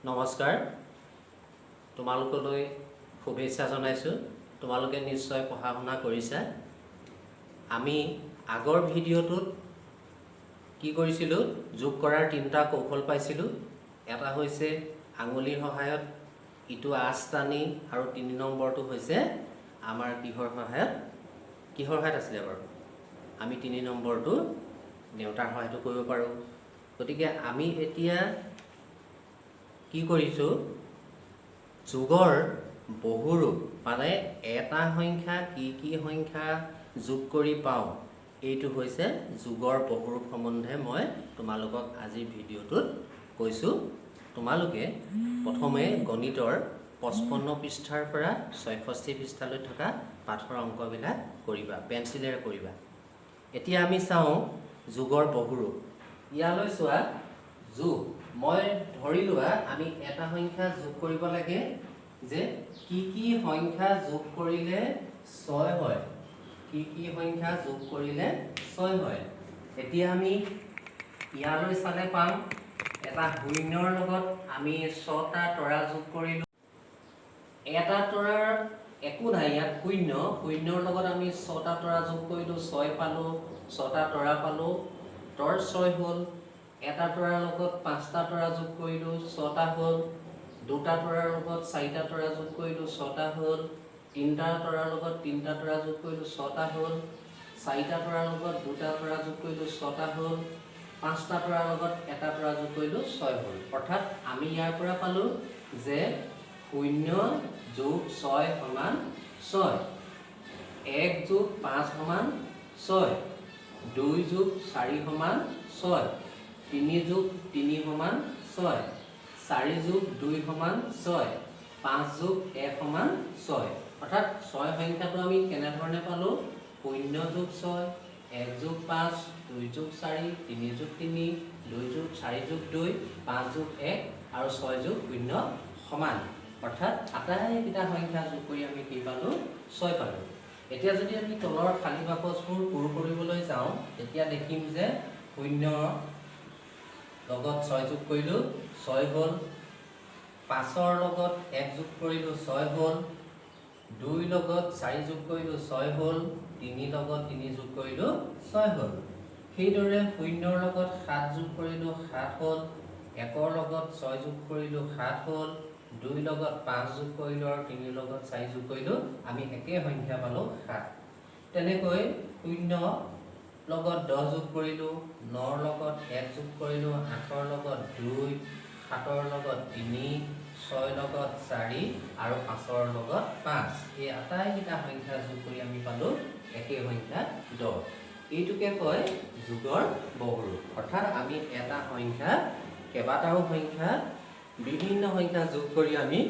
নমস্কাৰ তোমালোকলৈ শুভেচ্ছা জনাইছোঁ তোমালোকে নিশ্চয় পঢ়া শুনা কৰিছা আমি আগৰ ভিডিঅ'টোত কি কৰিছিলোঁ যোগ কৰাৰ তিনিটা কৌশল পাইছিলোঁ এটা হৈছে আঙুলিৰ সহায়ত ইটো আঁচ টানি আৰু 3 নম্বৰটো হৈছে আমাৰ কিহৰ সহায়ত আছিলে বাৰু আমি 3 নম্বৰটো নেউতাৰ সহায়তো কৰিব পাৰোঁ গতিকে আমি এতিয়া কি কৰিছোঁ যোগৰ বহুৰূপ মানে এটা সংখ্যা কি সংখ্যা যোগ কৰি পাওঁ এইটো হৈছে যোগৰ বহুৰূপ সম্বন্ধে মই তোমালোকক আজিৰ ভিডিঅ'টোত কৈছোঁ তোমালোকে প্ৰথমে গণিতৰ 55 পৃষ্ঠাৰ পৰা 66 পৃষ্ঠালৈ থকা পাঠৰ অংকবিলাক কৰিবা পেন্সিলেৰে কৰিবা এতিয়া আমি চাওঁ যোগৰ বহুৰূপ ইয়ালৈ চোৱা যোগ মই ধৰি লোৱা আমি এটা সংখ্যা যোগ কৰিব লাগে যে কি সংখ্যা যোগ কৰিলে 6 হয় কি সংখ্যা যোগ কৰিলে 6 হয় এতিয়া আমি ইয়ালৈ চালে পাম এটা শূন্যৰ লগত আমি 6টা তৰা যোগ কৰিলো এটা তৰাৰ একো নাই ইয়াত শূন্যৰ লগত আমি 6টা তৰা যোগ কৰিলো 6 পালো 6টা তৰা পালো তৰ 6 হ'ল এটা তৰাৰ লগত 5টা তৰা যোগ কৰিলো 6টা হ'ল দুটা তৰাৰ লগত 4টা তৰা যোগ কৰিলো 6টা হ'ল তিনটা তৰাৰ লগত 3টা তৰা যোগ কৰিলো 6টা হ'ল 4টা তৰাৰ লগত দুটা তৰা যোগ কৰিলো 6টা হ'ল 5টা তৰাৰ লগত এটা তৰা যোগ কৰিলো 6 হ'ল অৰ্থাৎ আমি ইয়াৰ পৰা পালো যে 0 যোগ 6 সমান 6 1 যোগ 5 সমান 6 2 যোগ 4 সমান 6 3 যোগ 3 সমান 6 4 যোগ 2 সমান 6 5 যোগ 1 সমান 6 অৰ্থাৎ 6 সংখ্যাটো আমি কেনেধৰণে পালো 0 যোগ 6 1 যোগ 5 2 যোগ 4 3 যোগ 3 2 যোগ 4 যোগ 2 5 যোগ 1 আৰু 6 যোগ 0 সমান অৰ্থাৎ আটাইকেইটা সংখ্যা যোগ কৰি আমি কি পালো 6 পালো এতিয়া যদি আমি তলৰ খালী বাকচবোৰ পূৰ কৰিবলৈ যাওঁ তেতিয়া দেখিম যে 0 লগত 6 যোগ কৰিলো 6 হ'ল 5ৰ লগত 1 যোগ কৰিলো 6 হ'ল 2 লগত 4 যোগ কৰিলো 6 হ'ল 3 লগত 3 যোগ কৰিলো 6 হ'ল সেইদৰে 0ৰ লগত 7 যোগ কৰিলো 7 হ'ল 1ৰ লগত 6 যোগ কৰিলো 7 হ'ল 2 লগত 5 যোগ কৰিলো আৰু 3 লগত 4 যোগ কৰিলো আমি একে সংখ্যা পালো 7 তেনেকৈ 0 লগত 10 যোগ কৰিলো 9ৰ লগত 1 যোগ কৰিলো 8ৰ লগত 2 7ৰ লগত 3 6ৰ লগত 4 আৰু 5ৰ লগত 5 এই আটাইকেইটা সংখ্যা যোগ কৰি আমি পালো একে সংখ্যা 10 এইটোকে কয় যোগৰ বহুৰূপ অৰ্থাৎ আমি এটা সংখ্যা কেইবাটাও সংখ্যা বিভিন্ন সংখ্যা যোগ কৰি আমি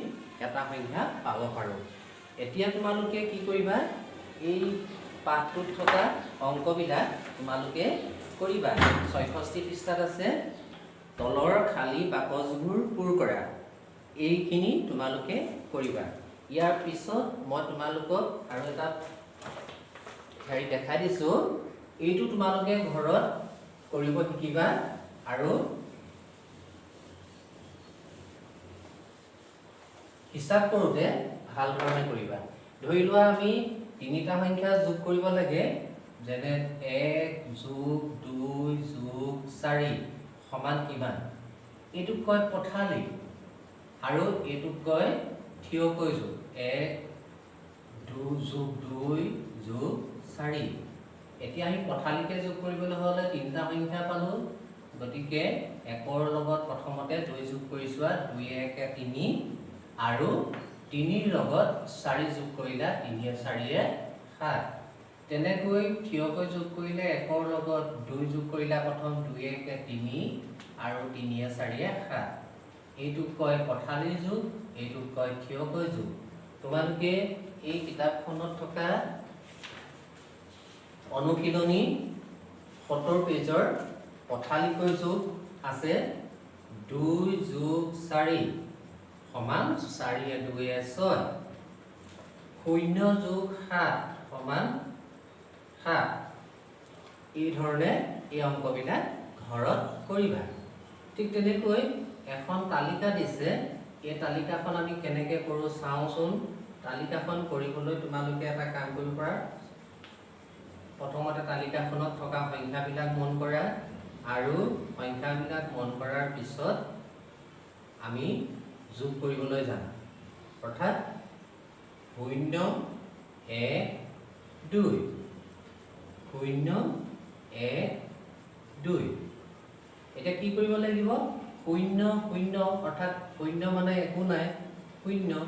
এটা সংখ্যা পাব পাৰো এতিয়া তোমালোকে কি কৰিবা এই পাঠটোত থকা অংকবিলাক তোমালোকে কৰিবা 66 পৃষ্ঠাত আছে তলৰ খালী বাকচবোৰ পূৰ কৰা এইখিনি তোমালোকে কৰিবা ইয়াৰ পিছত মই তোমালোকক আৰু এটা হেৰি দেখাই দিছো এইটো তোমালোকে ঘৰত কৰিব শিকিবা আৰু হিসাব কৰোঁতে ভাল ধৰণে কৰিবা ধৰি লোৱা আমি তিনিটা সংখ্যা যোগ কৰিব লাগে যেনে 1 যোগ 2 যোগ 4 সমান কিমান এইটোক কয় পথালি আৰু এইটোক কয় থিয়কৈ যোগ 1 2 যোগ 2 যোগ 4 এতিয়া আমি পথালিকে যোগ কৰিবলৈ হ'লে তিনিটা সংখ্যা পালো গতিকে 1ৰ লগত প্ৰথমতে 2 যোগ কৰিছো 2 1 3 আৰু 3ৰ লগত 4 যোগ কৰিলা 3 4 7 তেনেকৈ থিয়কৈ যোগ কৰিলে 1ৰ লগত 2 যোগ কৰিলা প্ৰথম 2 1 3 আৰু 3 4 7 এইটোক কয় পথালি যোগ এইটোক কয় থিয়কৈ যোগ তোমালোকে এই কিতাপখনত থকা অনুশীলনী 70 পেজৰ পথালিকৈ যোগ আছে 2 যোগ 4 সমান 4 2 6 0 যোগ 7 সমান 7 এই ধৰণে এই অংকবিলাক ঘৰত কৰিবা ঠিক তেনেকৈ এখন তালিকা দিছে, এই তালিকাখন আমি কেনেকৈ কৰোঁ চাওঁচোন। তালিকাখন কৰিবলৈ তোমালোকে এটা কাম কৰিব পাৰা। প্ৰথমতে তালিকাখনত থকা সংখ্যাবিলাক মন কৰা আৰু সংখ্যাবিলাক মন কৰাৰ পিছত আমি যোগ কৰিবলৈ যাম। অৰ্থাৎ 0 1 2 0 1 2। এতিয়া কি কৰিব লাগিব? 0 0 অৰ্থাৎ 0 মানে একো নাই, 0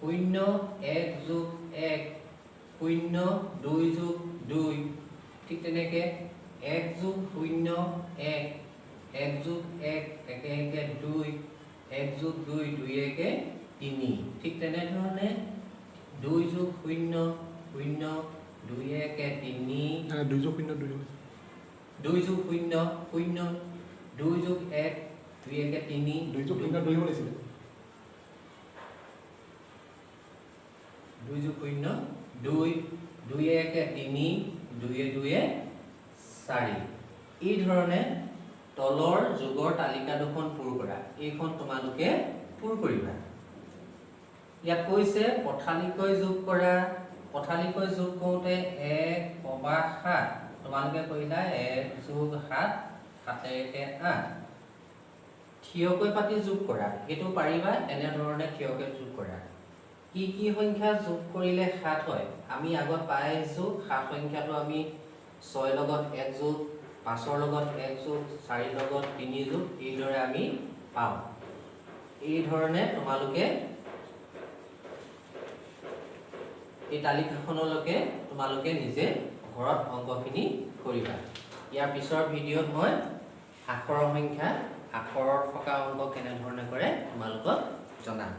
0 1 যোগ 1 0 2 যোগ 2। ঠিক তেনেকৈ 1 যোগ 0 1 1 যোগ 1 1 1 2 1 যোগ 2 2 1 3। ঠিক তেনেধৰণে 2 যোগ 0 0 2 1 3 2 যোগ 0 2 2 যোগ 0 0 2 যোগ 1 2 1 3 2 যোগ 0 2 বলিছিলে 2 যোগ 0 2 2 1 3 2 2 4। এই ধৰণে তলৰ যোগৰ তালিকা দুখন পূৰ কৰা। এইখন তোমালোকে পূৰ কৰিবা। ইয়াত কৈছে পথালিকৈ যোগ কৰা। পথালিকৈ যোগ কৰোঁতে 1 পবা 7 তোমালোকে কৰিলা 1 যোগ 7 7 1 8। থিয়কৈ পাতি যোগ কৰা, সেইটো পাৰিবা। এনেধৰণে থিয়কৈ যোগ কৰা। কি কি সংখ্যা যোগ কৰিলে 7 হয় আমি আগত পাই আহিছোঁ। 7 সংখ্যাটো আমি 6 লগত 1 যোগ, 5ৰ লগত 1 যোগ, 4ৰ লগত 3 যোগ, এইদৰে আমি পাওঁ। এই ধৰণে তোমালোকে এই তালিকাখনলৈকে তোমালোকে নিজে ঘৰত অংকখিনি কৰিবা। ইয়াৰ পিছৰ ভিডিঅ'ত মই আখৰৰ সংখ্যা, আখৰত থকা অংক কেনেধৰণে কৰে তোমালোকক জনাম।